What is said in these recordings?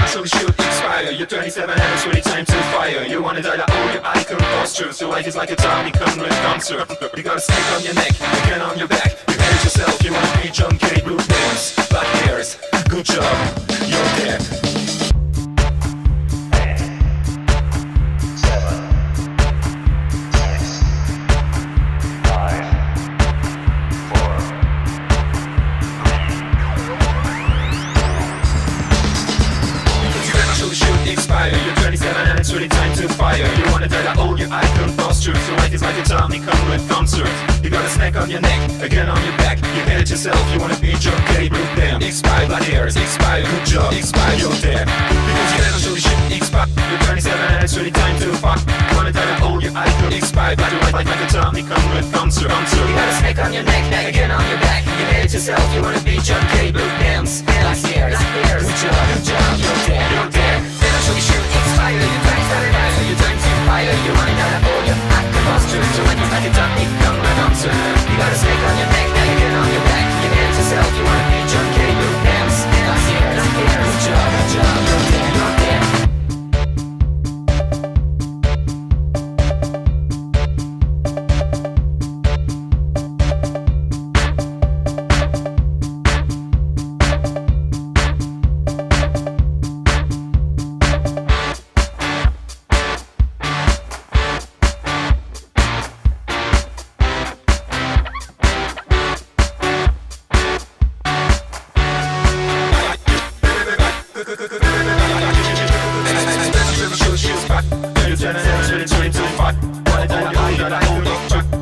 naturally should expire. You're 27 and it's really time to fire. You wanna die like all your icon posture. So life is like a Tommy Conrad concert. You got a snake on your neck, again on your back. You hate yourself, you wanna be John K. Blue nails, black hairs. Good job, you're dead. Expire. You're 27 and it's really time to fire. You wanna die like all your icon posture. So life is like a Tommy Conrad concert. You got a snake on your neck, again on your back. You hate it yourself, you wanna be John K. Blue damn. Expire, black hairs, expire, good job, expire, you're dead. Because you eventually should expire. You're 27 and it's really time to fuck. You wanna die like all your icon expire. Black your life like a Tommy Conrad concert. You got a snake on your neck, again on your back. You hate it yourself, you wanna be John K. Blue dance. Black hairs, good job, you're dead, you're dead. Eventually should expire. Your time's started out, so your time's too fire. You wanna die like all your active postures. So like it's like a Tommy Conrad concert. You got a snake on your neck, now you get on your back. You hate yourself, you wanna be John K. Blue dance. Black hairs, good job, you're dead, you're dead.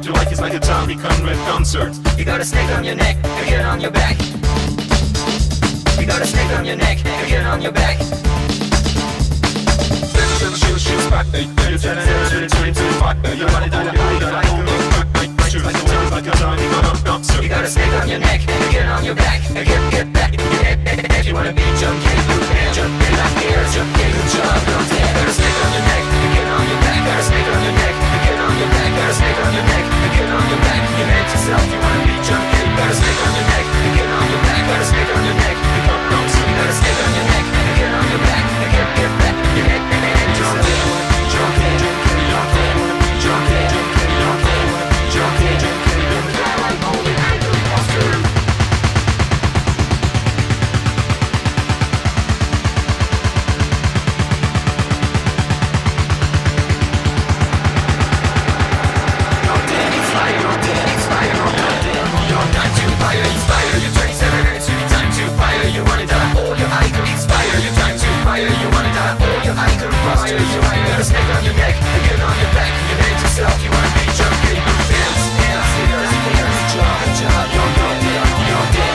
Life is like a Tommy Conrad concert. You got a snake on your neck, again on your back. You got a snake on your neck, again on your back. You wanna die like a Tommy Conrad concert. You got a snake on your neck, again on your back. Again, get back. You wanna be John K. Blue man, John K. Black hairs, John K. Good job, you're dead. Got a snake on your neck, again on your back. Got a snake on your neck, again on your back. Got a snake on your neck, again on your back. You hate yourself, you wanna be John K. Got a snake on your neck, again on your back. Got a snake on your neck, you got a snake on your neck, again on your back. Again, get back. You hate yourself, you wanna be John K. John K. John K. John K. John K. John K. Like all the anger posture. You got a snake on your neck, again on your back. You hate yourself, you wanna be John K. Blue dance. Job, you're dead.